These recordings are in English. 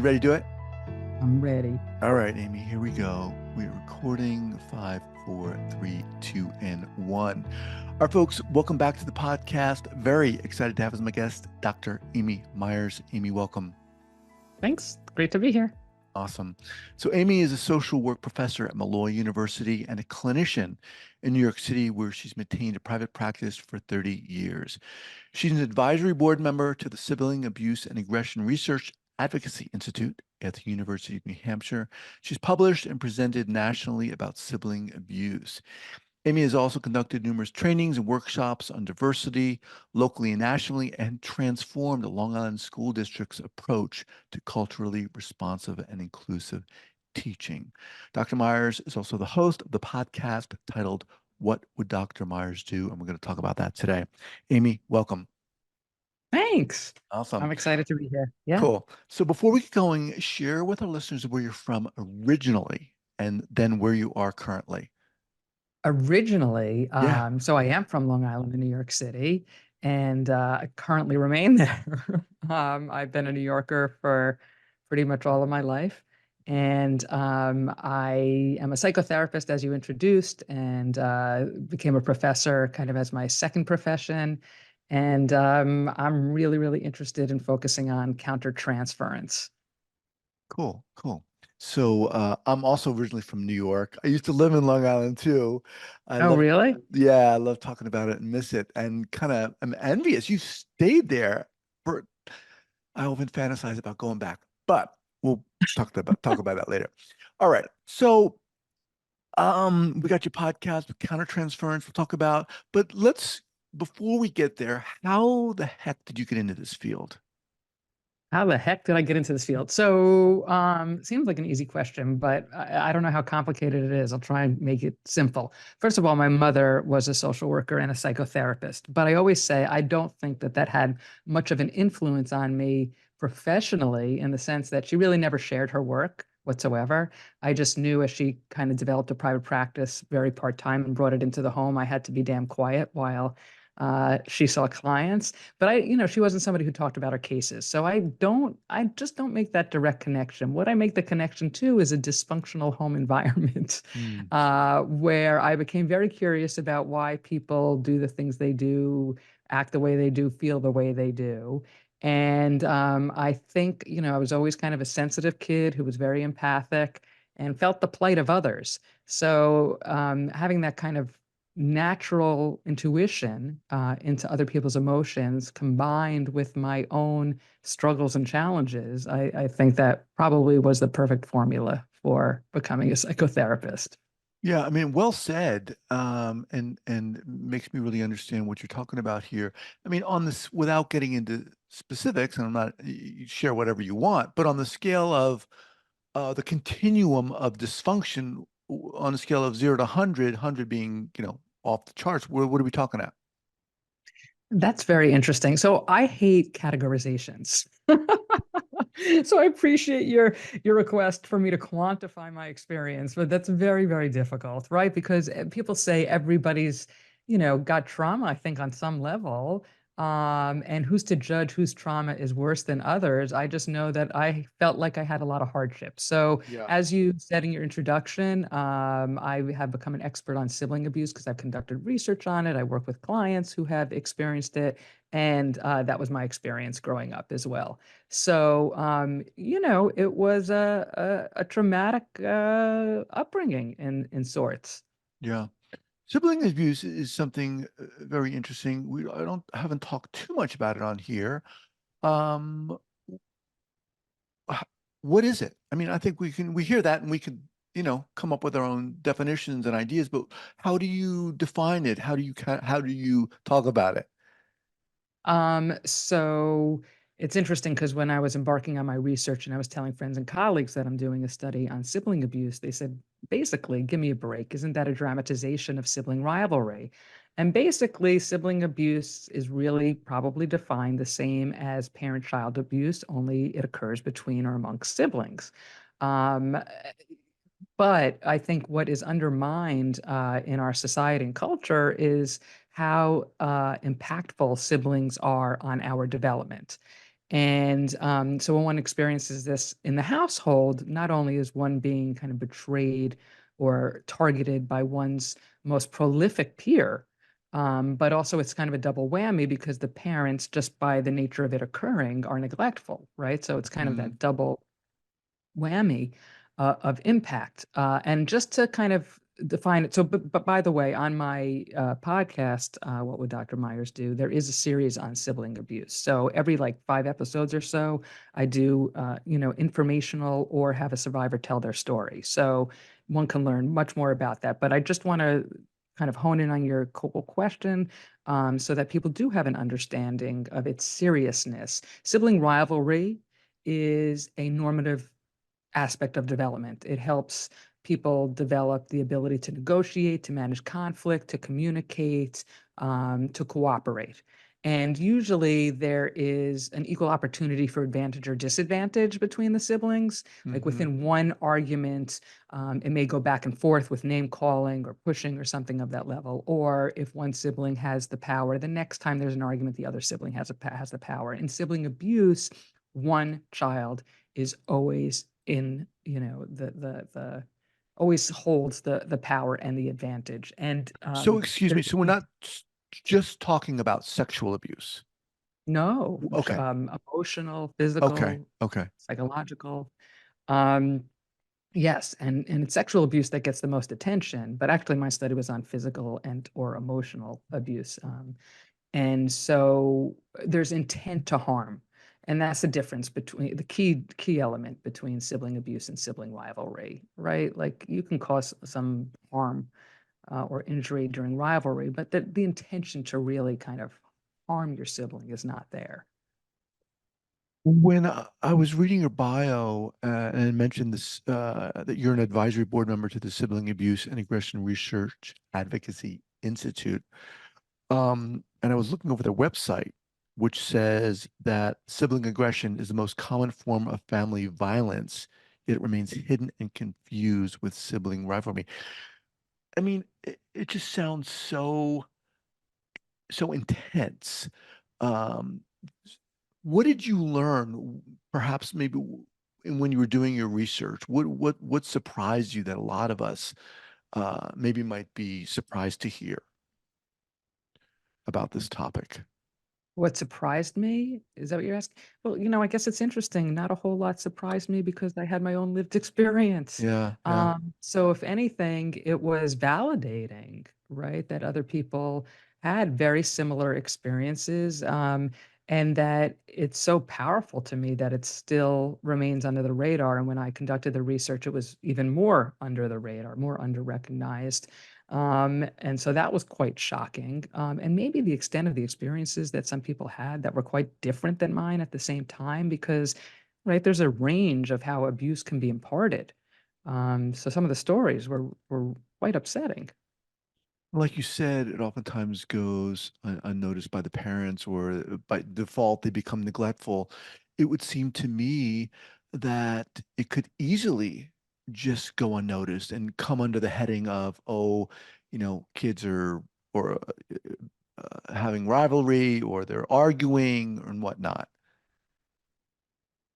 You ready to do it? I'm ready. All right, Amy, here we go. We're recording 5, 4, 3, 2, and 1. All right, folks, welcome back to the podcast. Very excited to have as my guest, Dr. Amy Meyers. Amy, welcome. Thanks. Great to be here. Awesome. So Amy is a social work professor at Molloy University and a clinician in New York City, where she's maintained a private practice for 30 years. She's an advisory board member to the Sibling Abuse and Aggression Research Advocacy Institute at the University of New Hampshire. She's published and presented nationally about sibling abuse. Amy has also conducted numerous trainings and workshops on diversity, locally and nationally, and transformed the Long Island School District's approach to culturally responsive and inclusive teaching. Dr. Meyers is also the host of the podcast titled What Would Dr. Meyers Do? And we're going to talk about that today. Amy, welcome. Thanks. Awesome. I'm excited to be here. Yeah. Cool. So before we get going, share with our listeners where you're from originally and then where you are currently. Originally, Yeah. so I am from Long Island in New York City, and I currently remain there. I've been a New Yorker for pretty much all of my life. And I am a psychotherapist, as you introduced, and became a professor kind of as my second profession. And I'm really, really interested in focusing on countertransference. Cool. Cool. So I'm also originally from New York. I used to live in Long Island too. I Oh, love, really? yeah, I love talking about it and miss it and kind of I'm envious. You stayed there for, I often fantasize about going back, but we'll talk about that later. All right. So we got your podcast with countertransference we'll talk about, but before we get there, how the heck did you get into this field? How the heck did I get into this field? So, seems like an easy question, but I don't know how complicated it is. I'll try and make it simple. First of all, my mother was a social worker and a psychotherapist, but I always say I don't think that that had much of an influence on me professionally in the sense that she really never shared her work whatsoever. I just knew as she kind of developed a private practice very part-time and brought it into the home, I had to be damn quiet while she saw clients. But she wasn't somebody who talked about her cases. So I just don't make that direct connection. What I make the connection to is a dysfunctional home environment Hmm. where I became very curious about why people do the things they do, act the way they do, feel the way they do. And I think, I was always kind of a sensitive kid who was very empathic and felt the plight of others. So having that kind of natural intuition into other people's emotions combined with my own struggles and challenges, I think that probably was the perfect formula for becoming a psychotherapist. Yeah, I mean, well said, and makes me really understand what you're talking about here. I mean, on this, without getting into specifics, and I'm not, you share whatever you want, but on the scale of the continuum of dysfunction, on a scale of 0 to 100, 100 being, off the charts, what are we talking at? That's very interesting. So I hate categorizations. So I appreciate your request for me to quantify my experience, but that's very, very difficult, right? Because people say everybody's, got trauma, I think, on some level. And who's to judge whose trauma is worse than others? I just know that I felt like I had a lot of hardship. So Yeah. as you said in your introduction, I have become an expert on sibling abuse because I've conducted research on it. I work with clients who have experienced it. And that was my experience growing up as well. So, it was a traumatic upbringing in sorts. Yeah. Sibling abuse is something very interesting. I don't haven't talked too much about it on here. Um, h- what is it? I mean, I think we hear that and we can, come up with our own definitions and ideas, but how do you define it? How do you talk about it? So it's interesting because when I was embarking on my research and I was telling friends and colleagues that I'm doing a study on sibling abuse, they said, basically, give me a break. Isn't that a dramatization of sibling rivalry? And basically, sibling abuse is really probably defined the same as parent-child abuse, only it occurs between or amongst siblings. Um, but I think what is undermined in our society and culture is how impactful siblings are on our development. And so when one experiences this in the household, not only is one being kind of betrayed or targeted by one's most prolific peer, but also it's kind of a double whammy because the parents, just by the nature of it occurring, are neglectful, right? So it's kind of Mm, that double whammy of impact. And just to kind of define it, so but by the way, on my podcast, What Would Dr. Myers Do? There is a series on sibling abuse. So every like 5 episodes or so, I do informational or have a survivor tell their story. So one can learn much more about that. But I just want to kind of hone in on your question so that people do have an understanding of its seriousness. Sibling rivalry is a normative aspect of development. It helps people develop the ability to negotiate, to manage conflict, to communicate, to cooperate. And usually there is an equal opportunity for advantage or disadvantage between the siblings. Like hmm. within one argument, it may go back and forth with name calling or pushing or something of that level. Or if one sibling has the power, the next time there's an argument, the other sibling has the power. In sibling abuse, one child is always in the always holds the power and the advantage. And So excuse me. there's So we're not just talking about sexual abuse. no Okay. emotional, Okay. physical, Okay. psychological. um yes, and it's sexual abuse that gets the most attention, but actually my study was on physical and or emotional abuse. And so there's intent to harm. And that's the difference between the key element between sibling abuse and sibling rivalry, right? Like you can cause some harm or injury during rivalry, but the intention to really kind of harm your sibling is not there. When I was reading your bio and it mentioned this that you're an advisory board member to the Sibling Abuse and Aggression Research Advocacy Institute, and I was looking over their website, which says that sibling aggression is the most common form of family violence, yet it remains hidden and confused with sibling rivalry. I mean, it just sounds so intense. Um, what did you learn, perhaps maybe when you were doing your research? What surprised you that a lot of us maybe might be surprised to hear about this topic? What surprised me? Is that what you're asking? Well, I guess it's interesting. Not a whole lot surprised me because I had my own lived experience. Yeah, yeah. So if anything, it was validating, right? That other people had very similar experiences, and that it's so powerful to me that it still remains under the radar. And when I conducted the research, it was even more under the radar, more under recognized. And so that was quite shocking. And maybe the extent of the experiences that some people had that were quite different than mine at the same time, because, right, there's a range of how abuse can be imparted. So some of the stories were quite upsetting. Like you said, it oftentimes goes unnoticed by the parents, or by default, they become neglectful. It would seem to me that it could easily just go unnoticed and come under the heading of, oh, kids are or having rivalry, or they're arguing and whatnot.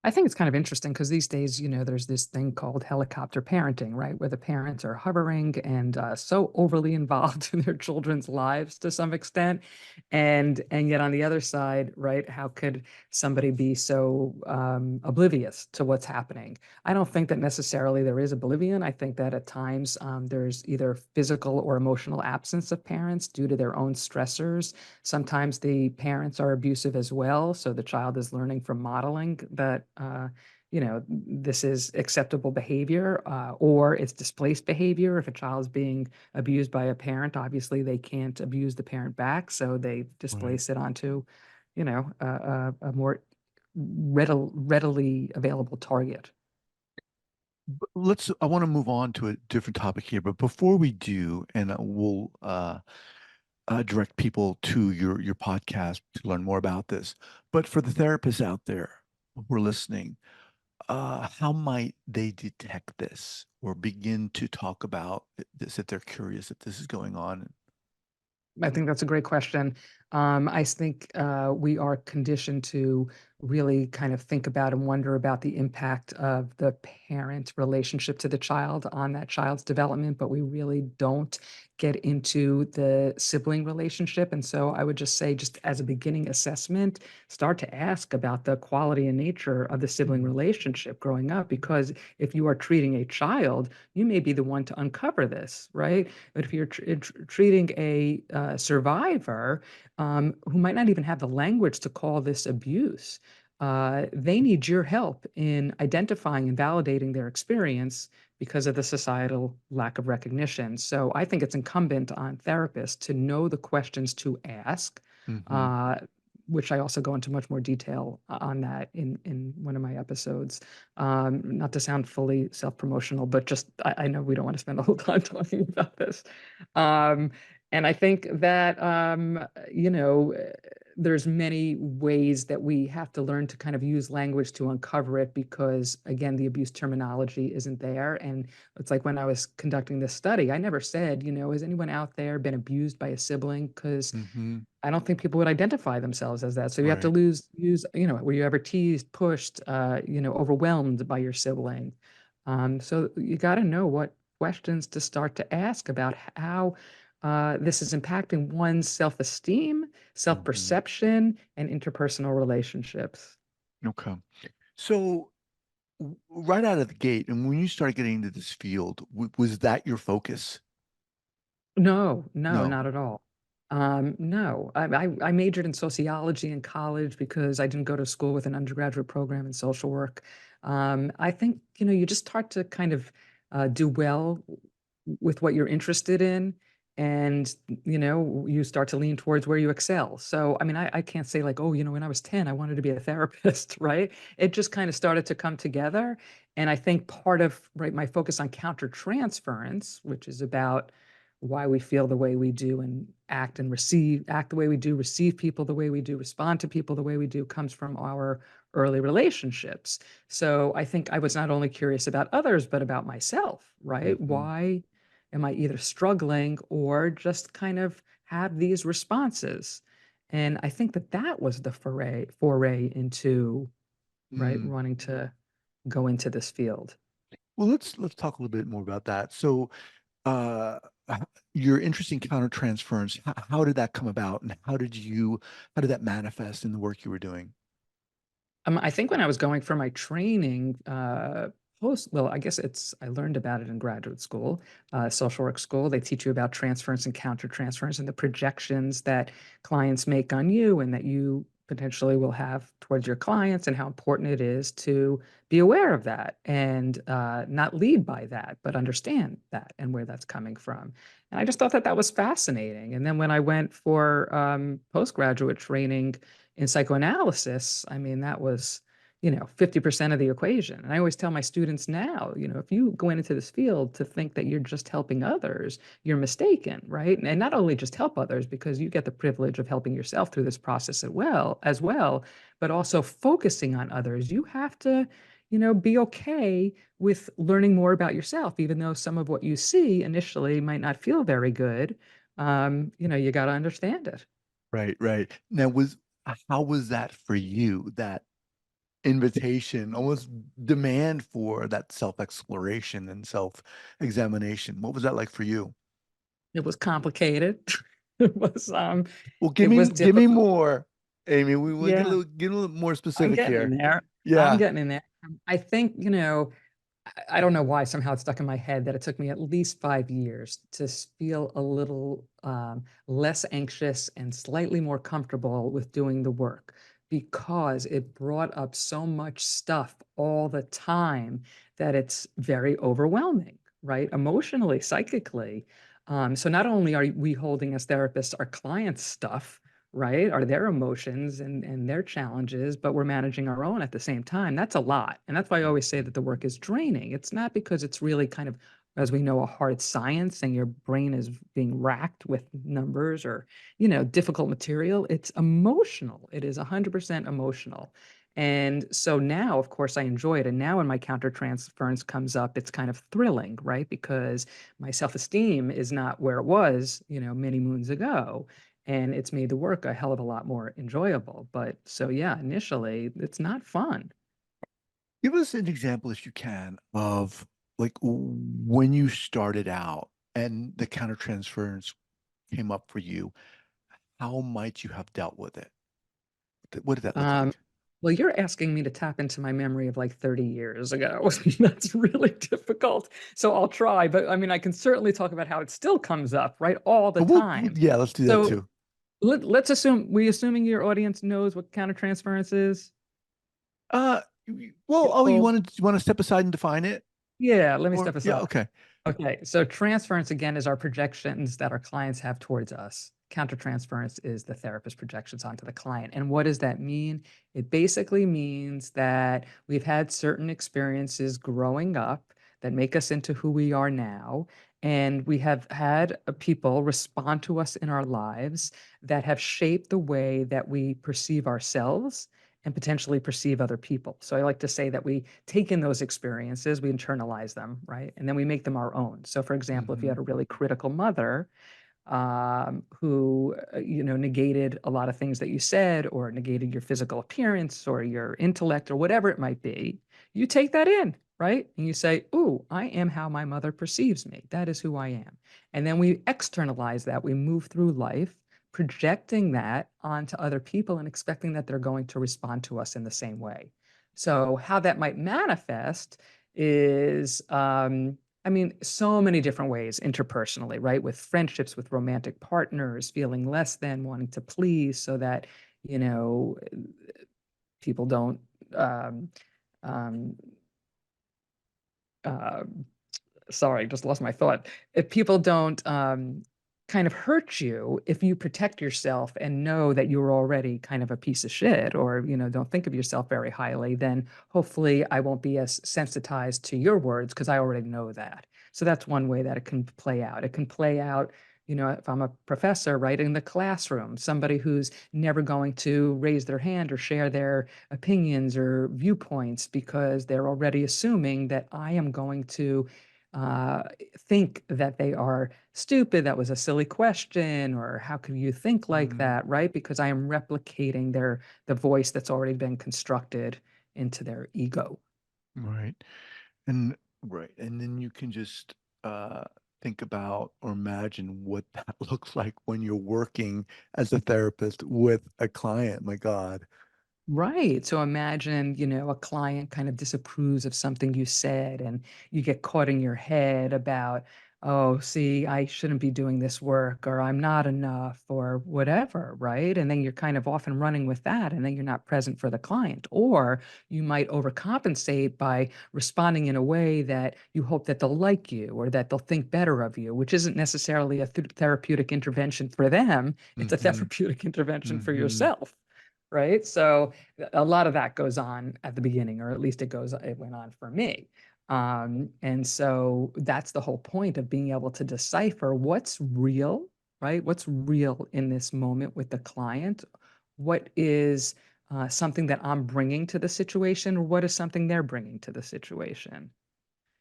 I think it's kind of interesting because these days, there's this thing called helicopter parenting, right? Where the parents are hovering and so overly involved in their children's lives to some extent. And yet on the other side, right, how could somebody be so oblivious to what's happening? I don't think that necessarily there is oblivion. I think that at times there's either physical or emotional absence of parents due to their own stressors. Sometimes the parents are abusive as well, so the child is learning from modeling that this is acceptable behavior, or it's displaced behavior. If a child is being abused by a parent, obviously they can't abuse the parent back, so they Right. displace it onto, a more readily available target. I want to move on to a different topic here, but before we do, and we'll direct people to your podcast to learn more about this. But for the therapists out there who are listening, how might they detect this or begin to talk about this if they're curious if this is going on? I think that's a great question. I think we are conditioned to really kind of think about and wonder about the impact of the parent relationship to the child on that child's development, but we really don't get into the sibling relationship. And so I would just say, just as a beginning assessment, start to ask about the quality and nature of the sibling Mhm. relationship growing up, because if you are treating a child, you may be the one to uncover this, right? But if you're treating a survivor, who might not even have the language to call this abuse, they need your help in identifying and validating their experience because of the societal lack of recognition. So I think it's incumbent on therapists to know the questions to ask, Mhm. uh, which I also go into much more detail on that in one of my episodes. Not to sound fully self-promotional, but just I know we don't want to spend the whole time talking about this. Um, and I think that you know, there's many ways that we have to learn to kind of use language to uncover it, because again, the abuse terminology isn't there. And it's like when I was conducting this study, I never said, has anyone out there been abused by a sibling? Because Mhm. I don't think people would identify themselves as that. So you have to Right. use, were you ever teased, pushed, overwhelmed by your sibling? So you got to know what questions to start to ask about how this is impacting one's self-esteem, Mhm. self-perception, and interpersonal relationships. Okay. So right out of the gate, and when you started getting into this field, was that your focus? No, no, No. not at all. No, I majored in sociology in college because I didn't go to school with an undergraduate program in social work. I think, you just start to kind of do well with what you're interested in, and, you start to lean towards where you excel. So, I mean, I can't say like, oh, when I was 10, I wanted to be a therapist, right? It just kind of started to come together. And I think part of, right, my focus on countertransference, which is about why we feel the way we do and act the way we do, receive people the way we do, respond to people the way we do, comes from our early relationships. So I think I was not only curious about others, but about myself, right? Mhm. Why am I either struggling or just kind of have these responses? And I think that that was the foray into, right, Mm. wanting to go into this field. Well, let's talk a little bit more about that. So, uh, h- your interest in countertransference, how did that come about, and how did that manifest in the work you were doing? I think when I was going for my training, well, I guess I learned about it in graduate school, social work school. They teach you about transference and countertransference and the projections that clients make on you and that you potentially will have towards your clients, and how important it is to be aware of that and not lead by that, but understand that and where that's coming from. And I just thought that that was fascinating. And then when I went for postgraduate training in psychoanalysis, I mean, that was, 50% of the equation. And I always tell my students now, if you go into this field to think that you're just helping others, you're mistaken, right? And not only just help others, because you get the privilege of helping yourself through this process as well, but also focusing on others. You have to, be okay with learning more about yourself, even though some of what you see initially might not feel very good. You got to understand it. Right, right. Now, how was that for you? That invitation, almost demand for that self-exploration and self-examination. What was that like for you? It was complicated. It was, Well, it was give me difficult. more, Amy. We will Yeah, get a little more I'm specific getting in here. there. I'm Yeah. getting in there. I think, I don't know why somehow it stuck in my head that it took me at least 5 years to feel a little less anxious and slightly more comfortable with doing the work, because it brought up so much stuff all the time that it's very overwhelming, right? Emotionally, psychically. So not only are we holding as therapists our clients' stuff, right? Are their emotions and their challenges, but we're managing our own at the same time. That's a lot. And that's why I always say that the work is draining. It's not because it's really kind of, as we know, a hard science and your brain is being racked with numbers or, difficult material. It's emotional. It is 100% emotional. And so now, of course, I enjoy it. And now when my countertransference comes up, it's kind of thrilling, right? Because my self-esteem is not where it was, many moons ago. And it's made the work a hell of a lot more enjoyable. But so yeah, initially it's not fun. Give us an example, if you can, of like when you started out and the countertransference came up for you, how might you have dealt with it? What did that look Um, like? well, you're asking me to tap into my memory of like 30 years ago. That's really difficult. So I'll try, but I mean, I can certainly talk about how it still comes up, right? All the time. Yeah, let's do that So too. let's assume, assuming your audience knows what countertransference is? Uh, well, Get oh, full. you want to step aside and define it? Yeah, let me Or step yeah, aside. okay. Okay, so transference again is our projections that our clients have towards us. Countertransference is the therapist projections onto the client. And what does that mean? It basically means that we've had certain experiences growing up that make us into who we are now. And we have had people respond to us in our lives that have shaped the way that we perceive ourselves and potentially perceive other people. So I like to say that we take in those experiences, we internalize them, right? And then we make them our own. So, for example, if you Hmm. had a really critical mother who, negated a lot of things that you said, or negated your physical appearance, or your intellect, or whatever it might be, you take that in, right? And you say, "Ooh, I am how my mother perceives me. That is who I am." And then we externalize that. We move through life projecting that onto other people and expecting that they're going to respond to us in the same way. So, how that might manifest is, I mean, so many different ways interpersonally, right? With friendships, with romantic partners, feeling less than, wanting to please so that, you know, people don't um, um, uh, sorry, just lost my thought. If people don't kind of hurt you, if you protect yourself and know that you're already kind of a piece of shit, or don't think of yourself very highly, then hopefully I won't be as sensitized to your words because I already know that. So that's one way that it can play out. It can play out. If I'm a professor, right, in the classroom, somebody who's never going to raise their hand or share their opinions or viewpoints because they're already assuming that I am going to uh, think that they are stupid. That was a silly question, or how could you think like Mm, that, right? Because I am replicating the voice that's already been constructed into their ego. right. And right. And then you can just think about or imagine what that looks like when you're working as a therapist with a client. My God. Right. So imagine, a client kind of disapproves of something you said, and you get caught in your head about, oh, see, I shouldn't be doing this work, or I'm not enough, or whatever, right? And then you're kind of off and running with that, and then you're not present for the client. Or you might overcompensate by responding in a way that you hope that they'll like you or that they'll think better of you, which isn't necessarily a therapeutic intervention for them. It's a Hmm. therapeutic intervention for Hmm. yourself, right? So a lot of that goes on at the beginning, or at least it went on for me. And so that's the whole point of being able to decipher what's real, right? What's real in this moment with the client? What is something that I'm bringing to the situation, or what is something they're bringing to the situation?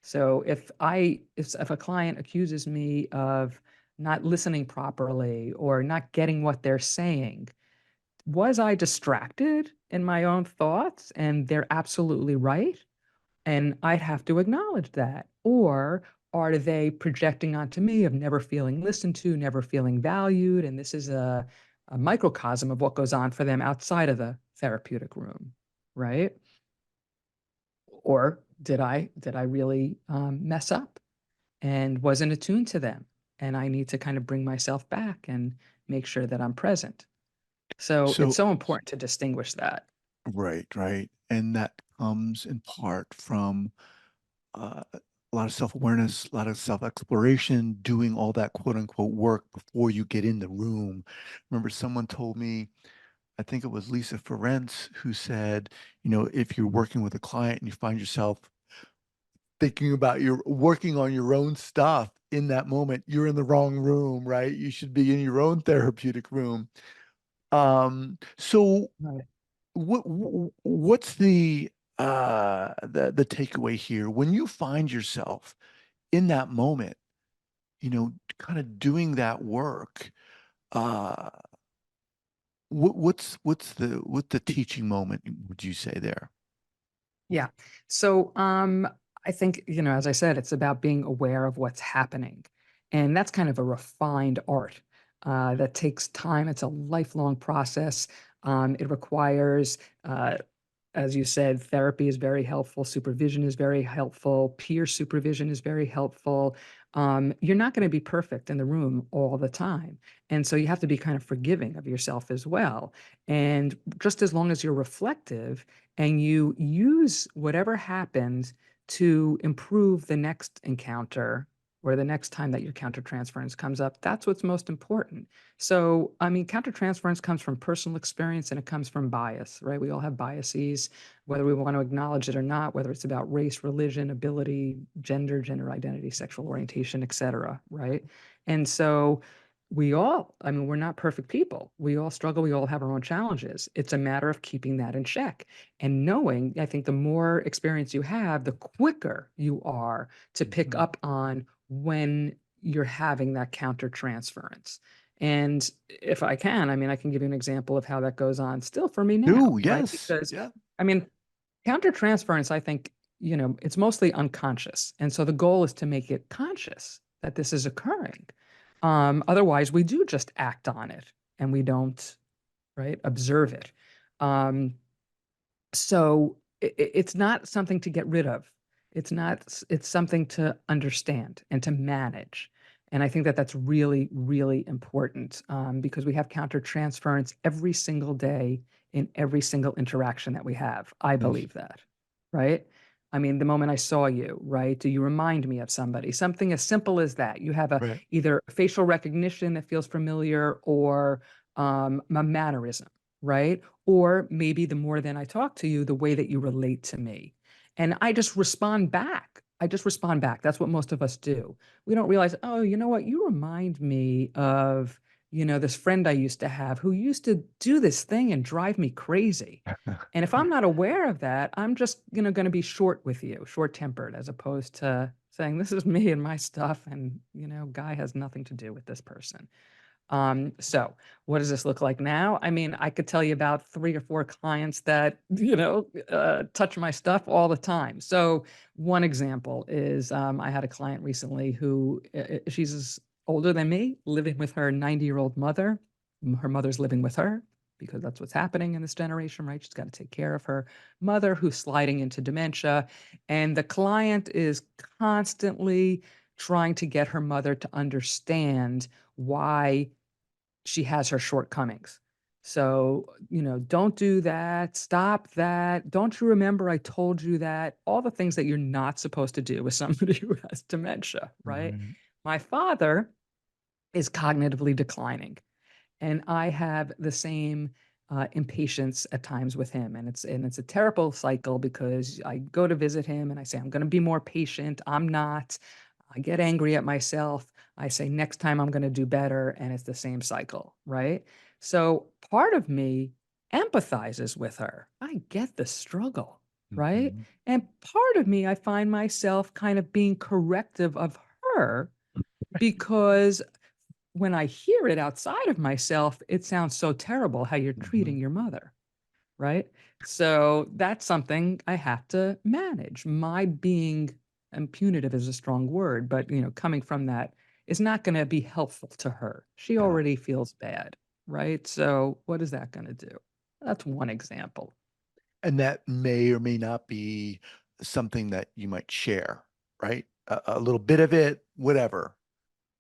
So if a client accuses me of not listening properly or not getting what they're saying, was I distracted in my own thoughts? And they're absolutely right. And I'd have to acknowledge that. Or are they projecting onto me of never feeling listened to, never feeling valued? And this is a microcosm of what goes on for them outside of the therapeutic room, right? Or did I really mess up and wasn't attuned to them? And I need to kind of bring myself back and make sure that I'm present. So it's So, so important to distinguish that. right, right. And that comes in part from a lot of self-awareness, a lot of self-exploration, doing all that quote unquote work before you get in the room. Remember, someone told me, I think it was Lisa Ferenc, who said, if you're working with a client and you find yourself thinking about your working on your own stuff in that moment, you're in the wrong room, right? You should be in your own therapeutic room. So Right. what's the takeaway here when you find yourself in that moment, kind of doing that work? Uh, what's the teaching moment, would you say there? Yeah. So I think, as I said, it's about being aware of what's happening. And that's kind of a refined art that takes time. It's a lifelong process. It requires as you said, therapy is very helpful. Supervision is very helpful. Peer supervision is very helpful. You're not going to be perfect in the room all the time. And so you have to be kind of forgiving of yourself as well. And just as long as you're reflective and you use whatever happened to improve the next encounter or the next time that your countertransference comes up, that's what's most important. So, I mean, countertransference comes from personal experience and it comes from bias, right? We all have biases, whether we want to acknowledge it or not, whether it's about race, religion, ability, gender identity, sexual orientation, et cetera, right? And so I mean, we're not perfect people. We all struggle. We all have our own challenges. It's a matter of keeping that in check and knowing, I think the more experience you have, the quicker you are to pick Mhm. up on when you're having that countertransference. And if I can, I mean, I can give you an example of how that goes on still for me now, Do, right? yes. Because, Yeah. I mean, countertransference, I think, it's mostly unconscious. And so the goal is to make it conscious that this is occurring. Otherwise, we do just act on it and we don't, right, observe it. Um, so it's not something to get rid of. It's not, it's something to understand and to manage. And I think that that's really, really important because we have countertransference every single day in every single interaction that we have. I Yes. believe that, right? I mean, the moment I saw you, right? Do you remind me of somebody? Something as simple as that. You have Right. either facial recognition that feels familiar or a mannerism, right? Or maybe the more than I talk to you, the way that you relate to me. And I just respond back. I just respond back. That's what most of us do. We don't realize, oh, you know what? You remind me of, this friend I used to have who used to do this thing and drive me crazy. And if I'm not aware of that, I'm just, going to be short with you, short tempered, as opposed to saying, this is me and my stuff. And, guy has nothing to do with this person. So what does this look like now? I mean, I could tell you about 3 or 4 clients that, touch my stuff all the time. So one example is I had a client recently who she's older than me, living with her 90-year-old mother. Her mother's living with her because that's what's happening in this generation, right? She's got to take care of her mother who's sliding into dementia. And the client is constantly trying to get her mother to understand why she has her shortcomings. So, don't do that. Stop that. Don't you remember I told you that? All the things that you're not supposed to do with somebody who has dementia, right? Right. My father is cognitively declining, and I have the same impatience at times with him, and it's a terrible cycle because I go to visit him and I say I'm going to be more patient. I'm not. I get angry at myself. I say next time I'm going to do better, and it's the same cycle, right? So part of me empathizes with her. I get the struggle, right? Mhm. And part of me, I find myself kind of being corrective of her because when I hear it outside of myself, it sounds so terrible how you're treating Mhm. your mother, right? So that's something I have to manage. My being, and punitive is a strong word, but coming from that is not going to be helpful to her. She Yeah. already feels bad, right? So what is that going to do? That's one example. And that may or may not be something that you might share, right? A little bit of it, whatever.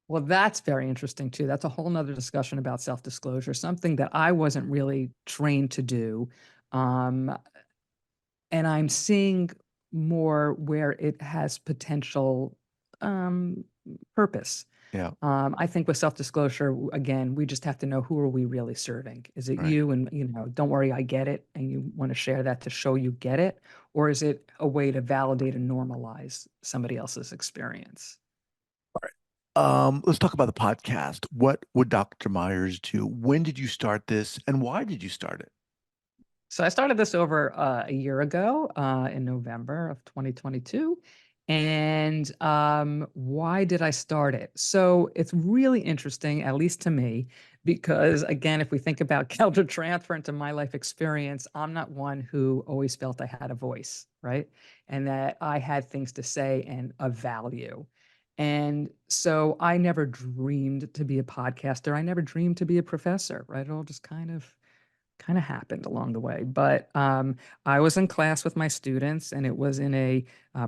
Well, that's very interesting too. That's a whole nother discussion about self-disclosure, something that I wasn't really trained to do. Um, and I'm seeing more where it has potential um, purpose. Yeah. I think with self-disclosure, again, we just have to know who are we really serving? Is it Right. you and, don't worry, I get it, and you want to share that to show you get it? Or is it a way to validate and normalize somebody else's experience? Let's talk about the podcast. What would Dr. Myers do? When did you start this and why did you start it? So I started this over a year ago in November of 2022. And why did I start it? So it's really interesting, at least to me, because again, if we think about countertransference in my life experience, I'm not one who always felt I had a voice, right? And that I had things to say and of value. And so I never dreamed to be a podcaster. I never dreamed to be a professor, right? It all just kind of happened along the way. But I was in class with my students, and it was in a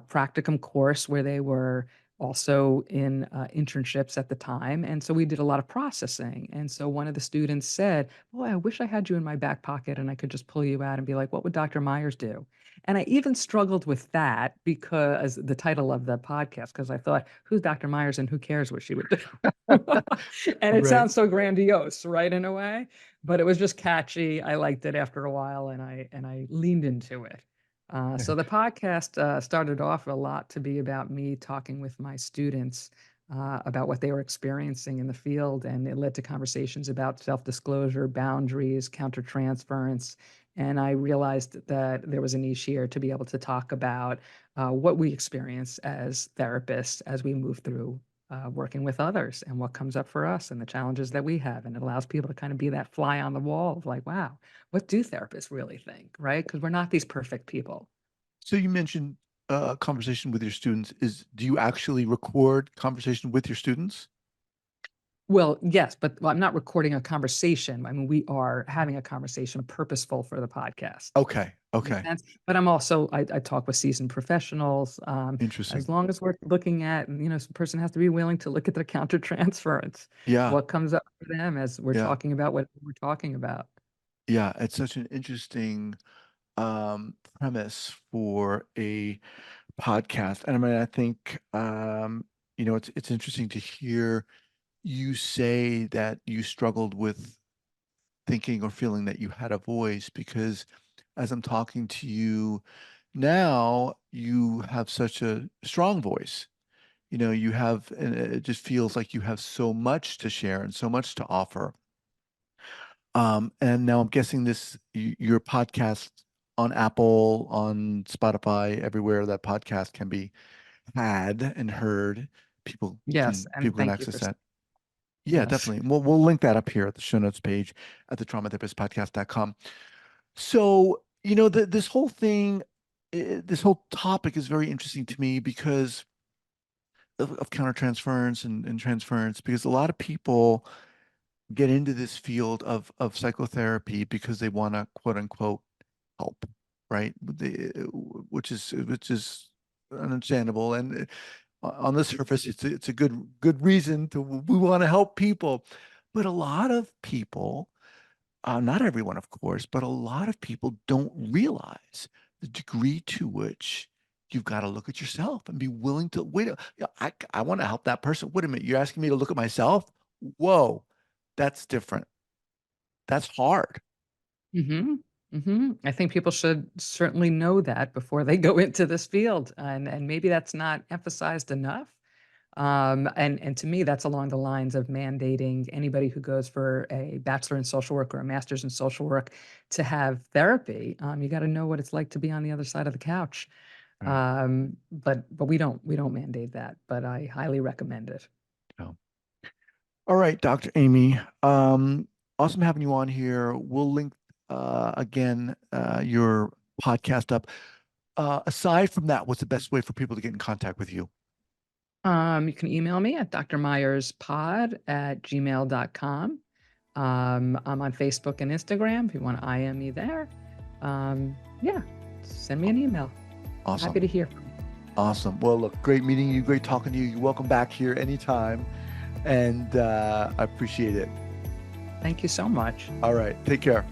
practicum course where they were also in internships at the time. And so we did a lot of processing. And so one of the students said, "Oh, I wish I had you in my back pocket and I could just pull you out and be like, what would Dr. Myers do?" And I even struggled with that because the title of the podcast, because I thought, who's Dr. Myers and who cares what she would do? And it Right. sounds so grandiose, right, in a way, but it was just catchy. I liked it after a while, and I leaned into it. So the podcast started off a lot to be about me talking with my students about what they were experiencing in the field, and it led to conversations about self-disclosure, boundaries, countertransference, and I realized that there was a niche here to be able to talk about what we experience as therapists as we move through working with others and what comes up for us and the challenges that we have. And it allows people to kind of be that fly on the wall of like, wow, what do therapists really think? Right? Because we're not these perfect people. So you mentioned conversation with your students. Do you actually record conversation with your students? Well, yes, but I'm not recording a conversation. I mean, we are having a conversation purposeful for the podcast. Okay. Makes Okay. sense. But I'm also, I talk with seasoned professionals. As Interesting. long as we're looking at, some person has to be willing to look at their countertransference, Yeah. what comes up for them as we're Yeah. talking about what we're talking about. Yeah. It's such an interesting premise for a podcast. And I mean, I think it's interesting to hear you say that you struggled with thinking or feeling that you had a voice because as I'm talking to you now, you have such a strong voice. You have, and it just feels like you have so much to share and so much to offer. And now I'm guessing your podcast on Apple, on Spotify, everywhere that podcast can be had and heard. People Yes, can and people can thank you access for that. Yeah, yes. definitely. We'll link that up here at the show notes page at the traumatherapistpodcast.com. So, this whole thing, this whole topic is very interesting to me because of countertransference and transference, because a lot of people get into this field of psychotherapy because they want to quote unquote help, right? Which is understandable. And on the surface, it's a good reason to we want to help people. But a lot of people, not everyone, of course, but a lot of people don't realize the degree to which you've got to look at yourself and be willing to wait. Yeah, I want to help that person. Wait a minute, you're asking me to look at myself? Whoa, that's different. That's hard. hmm I think people should certainly know that before they go into this field, and maybe that's not emphasized enough. And to me, that's along the lines of mandating anybody who goes for a bachelor in social work or a master's in social work to have therapy. You got to know what it's like to be on the other side of the couch. Right. But we don't mandate that, but I highly recommend it. So, all right, Dr. Amy. Awesome having you on here. We'll link again your podcast up. Aside from that, what's the best way for people to get in contact with you? You can email me at drmyerspod@gmail.com. I'm on Facebook and Instagram if you want to IM me there. Yeah, send me an email. Happy Awesome. to hear from you. Awesome. Well, look, great meeting you, great talking to you. You're welcome back here anytime. And I appreciate it. Thank you so much. All right. Take care.